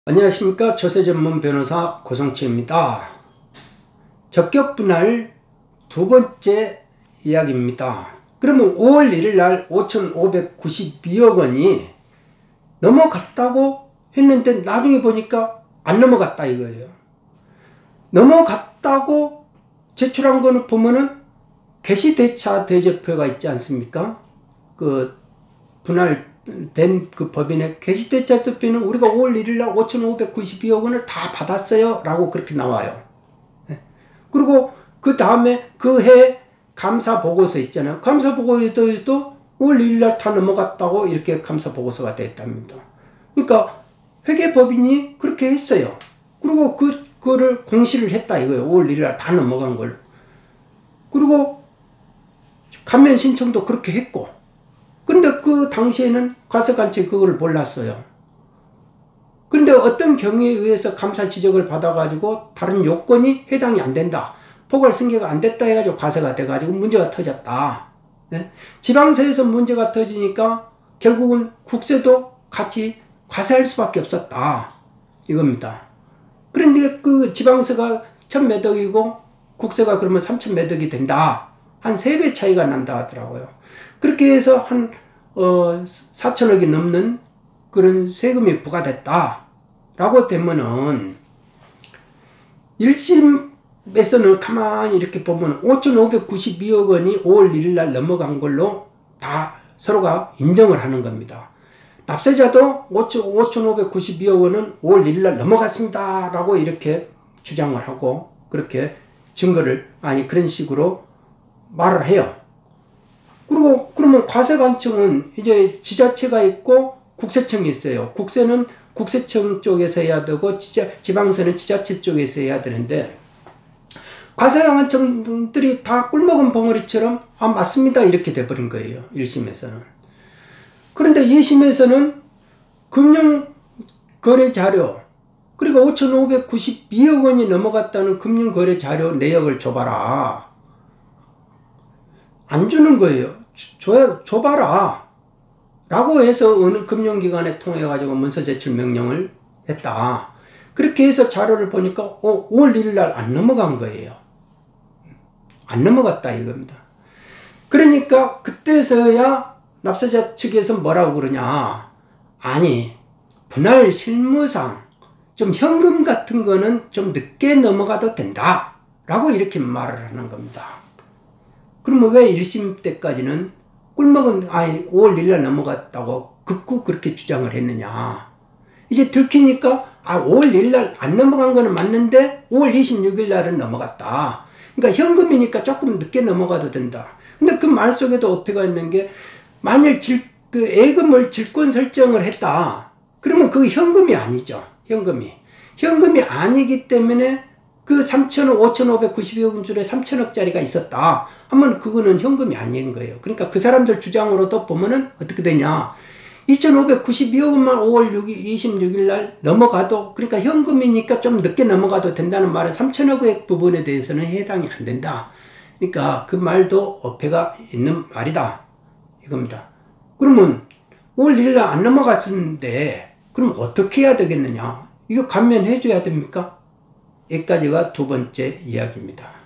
안녕하십니까. 조세 전문 변호사 고성치입니다. 적격 분할 두 번째 이야기입니다. 그러면 5월 1일 날 5,592억 원이 넘어갔다고 했는데 나중에 보니까 안 넘어갔다 이거예요. 넘어갔다고 제출한 거는 보면은 개시대차 대조표가 있지 않습니까? 그 분할된 그 법인의 개시대차 대표는 우리가 5월 1일 날 5,592억 원을 다 받았어요 라고 그렇게 나와요. 그리고 그 다음에 그 해 감사 보고서 있잖아요. 감사 보고에도 5월 1일 날 다 넘어갔다고 이렇게 감사 보고서가 됐답니다. 그러니까 회계법인이 그렇게 했어요. 그리고 그거를 공시를 했다 이거예요. 5월 1일 날 다 넘어간 걸. 그리고 감면 신청도 그렇게 했고. 근데 그 당시에는 과세관청이 그걸 몰랐어요. 근데 어떤 경위에 의해서 감사 지적을 받아가지고 다른 요건이 해당이 안 된다. 포괄 승계가 안 됐다 해가지고 과세가 돼가지고 문제가 터졌다. 네? 지방세에서 문제가 터지니까 결국은 국세도 같이 과세할 수밖에 없었다. 이겁니다. 그런데 그 지방세가 1,000몇 억이고 국세가 그러면 3,000몇 억이 된다. 한 3배 차이가 난다 하더라고요. 그렇게 해서 한 4,000억이 넘는 그런 세금이 부과됐다 라고 되면은 1심에서는 가만히 이렇게 보면 5,592억 원이 5월 1일 날 넘어간 걸로 다 서로가 인정을 하는 겁니다. 납세자도 5,592억 원은 5월 1일 날 넘어갔습니다 라고 이렇게 주장을 하고 그렇게 증거를 그런 식으로 말을 해요. 그리고 그러면 과세관청은 이제 지자체가 있고 국세청이 있어요. 국세는 국세청 쪽에서 해야 되고 지방세는 지자체 쪽에서 해야 되는데 과세관청들이 다 꿀먹은 벙어리처럼 맞습니다 이렇게 돼버린 거예요. 1심에서는. 그런데 2심에서는 금융거래자료 그리고 5,592억 원이 넘어갔다는 금융거래자료 내역을 줘봐라. 안 주는 거예요. 줘봐라. 라고 해서 어느 금융기관에 통해 가지고 문서 제출 명령을 했다. 그렇게 해서 자료를 보니까 5월 1일 날 안 넘어간 거예요. 안 넘어갔다 이겁니다. 그러니까 그때서야 납세자 측에서 뭐라고 그러냐. 아니 분할 실무상 좀 현금 같은 거는 좀 늦게 넘어가도 된다. 라고 이렇게 말을 하는 겁니다. 그러면 왜 1심 때까지는 꿀먹은 5월 1일 날 넘어갔다고 극구 그렇게 주장을 했느냐. 이제 들키니까 5월 1일 날 안 넘어간 거는 맞는데 5월 26일 날은 넘어갔다. 그러니까 현금이니까 조금 늦게 넘어가도 된다. 근데 그 말 속에도 어폐가 있는 게 만일 그 예금을 질권 설정을 했다. 그러면 그게 현금이 아니죠. 현금이 아니기 때문에 그 3,000억, 5,592억 원 중에 3,000억짜리가 있었다 하면 그거는 현금이 아닌 거예요. 그러니까 그 사람들 주장으로도 보면은 어떻게 되냐. 2,592억 원만 5월 26일 날 넘어가도 그러니까 현금이니까 좀 늦게 넘어가도 된다는 말은 3,000억의 부분에 대해서는 해당이 안 된다. 그러니까 그 말도 어폐가 있는 말이다. 이겁니다. 그러면 5월 1일 날 안 넘어갔었는데 그럼 어떻게 해야 되겠느냐. 이거 감면해 줘야 됩니까? 여기까지가 두 번째 이야기입니다.